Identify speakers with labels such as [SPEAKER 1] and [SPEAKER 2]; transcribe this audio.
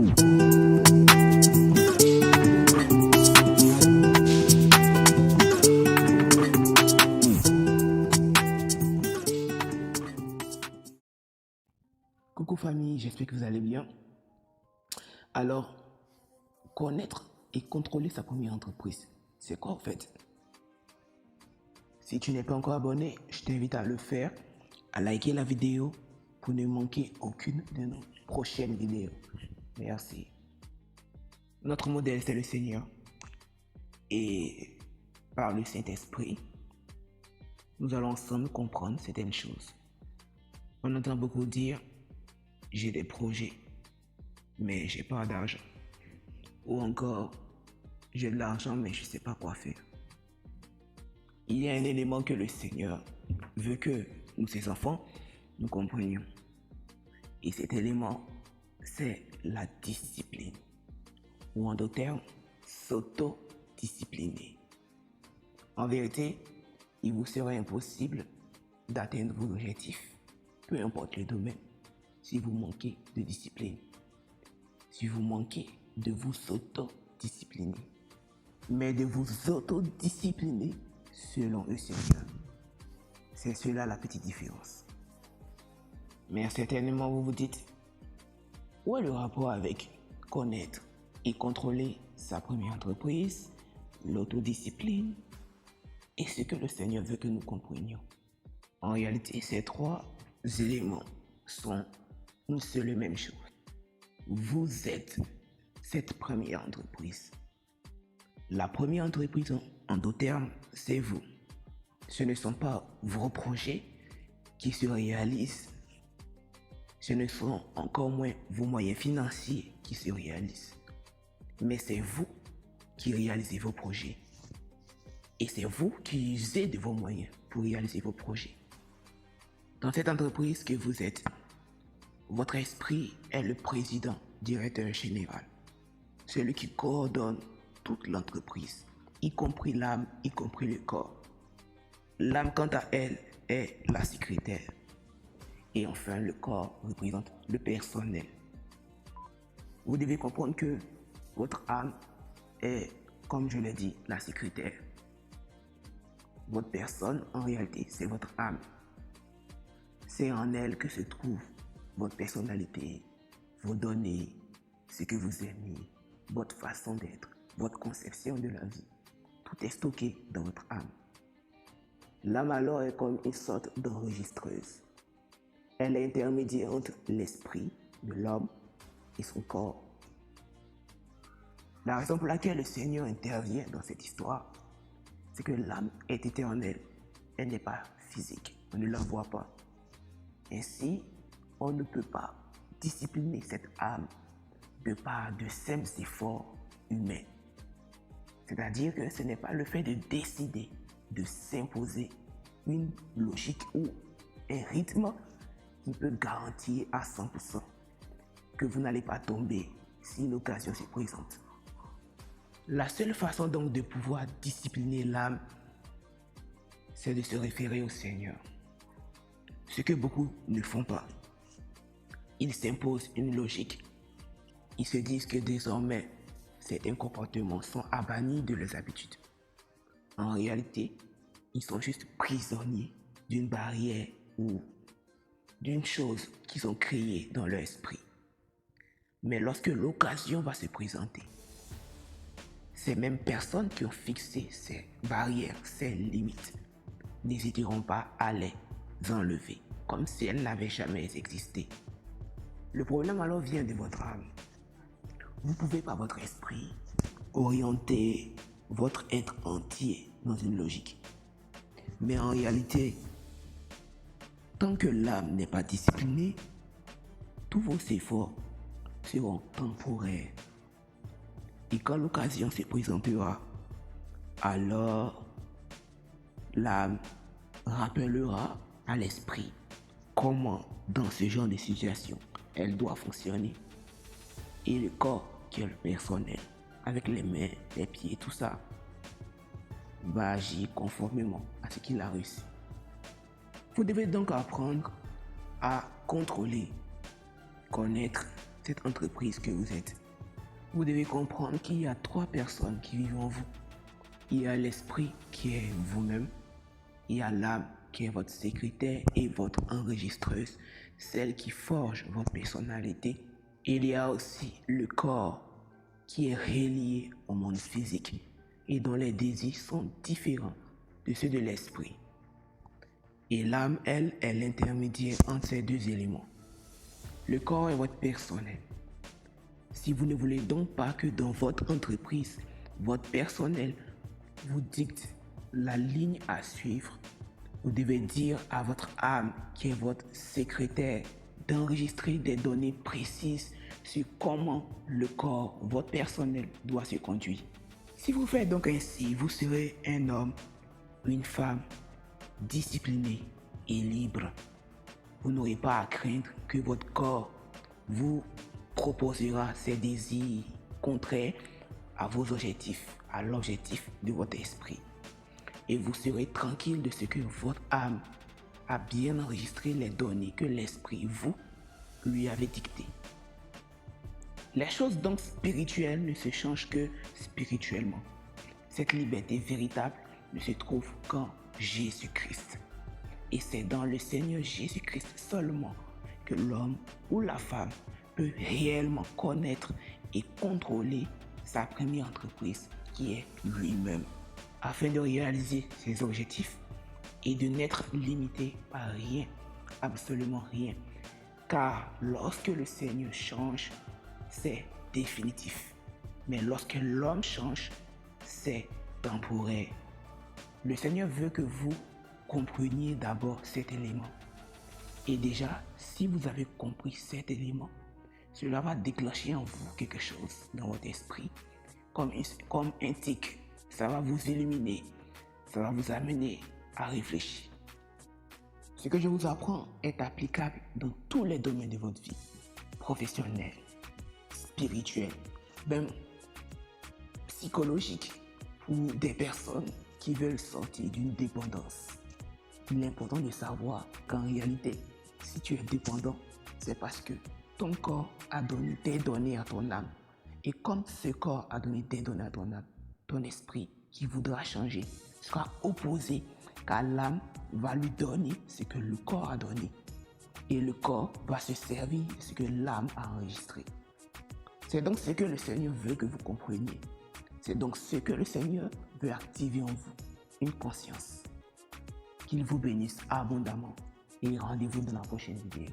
[SPEAKER 1] Coucou famille, j'espère que vous allez bien. Alors, connaître et contrôler sa première entreprise, c'est quoi en fait? Si tu n'es pas encore abonné, je t'invite à le faire, à liker la vidéo pour ne manquer aucune de nos prochaines vidéos. Merci. Notre modèle, c'est le Seigneur. Et par le Saint-Esprit, nous allons ensemble comprendre certaines choses. On entend beaucoup dire, j'ai des projets, mais j'ai pas d'argent. Ou encore, j'ai de l'argent, mais je ne sais pas quoi faire. Il y a un élément que le Seigneur veut que nous, ses enfants, nous comprenions. Et cet élément, c'est la discipline. Ou en d'autres termes, s'auto-discipliner. En vérité, il vous serait impossible d'atteindre vos objectifs, peu importe le domaine, si vous manquez de discipline. Si vous manquez de vous auto-discipliner, mais de vous auto-discipliner selon le Seigneur. C'est cela la petite différence. Mais certainement vous vous dites, où est le rapport avec connaître et contrôler sa première entreprise, l'autodiscipline et ce que le Seigneur veut que nous comprenions? En réalité, ces trois éléments sont une seule et même chose. Vous êtes cette première entreprise. La première entreprise, en d'autres termes, c'est vous. Ce ne sont pas vos projets qui se réalisent. Ce ne sont encore moins vos moyens financiers qui se réalisent. Mais c'est vous qui réalisez vos projets. Et c'est vous qui usez de vos moyens pour réaliser vos projets. Dans cette entreprise que vous êtes, votre esprit est le président, directeur général. Celui qui coordonne toute l'entreprise, y compris l'âme, y compris le corps. L'âme, quant à elle, est la secrétaire. Et enfin, le corps représente le personnel. Vous devez comprendre que votre âme est, comme je l'ai dit, la secrétaire. Votre personne, en réalité, c'est votre âme. C'est en elle que se trouve votre personnalité, vos données, ce que vous aimez, votre façon d'être, votre conception de la vie. Tout est stocké dans votre âme. L'âme alors est comme une sorte d'enregistreuse. Elle est intermédiaire entre l'esprit de l'homme et son corps. La raison pour laquelle le Seigneur intervient dans cette histoire, c'est que l'âme est éternelle. Elle n'est pas physique. On ne la voit pas. Ainsi, on ne peut pas discipliner cette âme de par de simples efforts humains. C'est-à-dire que ce n'est pas le fait de décider, de s'imposer une logique ou un rythme qui peut garantir à 100% que vous n'allez pas tomber si l'occasion se présente. La seule façon donc de pouvoir discipliner l'âme, c'est de se référer au Seigneur. Ce que beaucoup ne font pas. Ils s'imposent une logique. Ils se disent que désormais, certains comportements sont bannis de leurs habitudes. En réalité, ils sont juste prisonniers d'une barrière ou d'une chose qu'ils ont créée dans leur esprit. Mais lorsque l'occasion va se présenter, ces mêmes personnes qui ont fixé ces barrières, ces limites, n'hésiteront pas à les enlever, comme si elles n'avaient jamais existé. Le problème alors vient de votre âme. Vous pouvez par votre esprit orienter votre être entier dans une logique. Mais en réalité, tant que l'âme n'est pas disciplinée, tous vos efforts seront temporaires. Et quand l'occasion se présentera, alors l'âme rappellera à l'esprit comment, dans ce genre de situation, elle doit fonctionner. Et le corps, qui est le personnel, avec les mains, les pieds, tout ça, va agir conformément à ce qu'il a reçu. Vous devez donc apprendre à contrôler, connaître cette entreprise que vous êtes. Vous devez comprendre qu'il y a 3 personnes qui vivent en vous. Il y a l'esprit qui est vous-même, il y a l'âme qui est votre secrétaire et votre enregistreuse, celle qui forge votre personnalité. Il y a aussi le corps qui est relié au monde physique et dont les désirs sont différents de ceux de l'esprit. Et l'âme, elle, est l'intermédiaire entre ces 2 éléments. Le corps est votre personnel. Si vous ne voulez donc pas que dans votre entreprise, votre personnel vous dicte la ligne à suivre, vous devez dire à votre âme, qui est votre secrétaire, d'enregistrer des données précises sur comment le corps, votre personnel, doit se conduire. Si vous faites donc ainsi, vous serez un homme, une femme discipliné et libre. Vous n'aurez pas à craindre que votre corps vous proposera ses désirs contraires à vos objectifs, à l'objectif de votre esprit. Et vous serez tranquille de ce que votre âme a bien enregistré les données que l'esprit, vous, lui avez dictées. Les choses donc spirituelles ne se changent que spirituellement. Cette liberté véritable ne se trouve qu'en Jésus-Christ. Et c'est dans le Seigneur Jésus-Christ seulement que l'homme ou la femme peut réellement connaître et contrôler sa première entreprise qui est lui-même, afin de réaliser ses objectifs et de n'être limité par rien, absolument rien. Car lorsque le Seigneur change, c'est définitif. Mais lorsque l'homme change, c'est temporaire. Le Seigneur veut que vous compreniez d'abord cet élément. Et déjà, si vous avez compris cet élément, cela va déclencher en vous quelque chose dans votre esprit, comme un tic. Ça va vous illuminer, ça va vous amener à réfléchir. Ce que je vous apprends est applicable dans tous les domaines de votre vie, professionnel, spirituel, même psychologique, ou des personnes qui veulent sortir d'une dépendance. Il est important de savoir qu'en réalité, si tu es dépendant, c'est parce que ton corps a donné des données à ton âme. Et comme ce corps a donné des données à ton âme, ton esprit qui voudra changer sera opposé, car l'âme va lui donner ce que le corps a donné. Et le corps va se servir de ce que l'âme a enregistré. C'est donc ce que le Seigneur veut que vous compreniez. C'est donc ce que le Seigneur veut activer en vous, une conscience. Qu'il vous bénisse abondamment et rendez-vous dans la prochaine vidéo.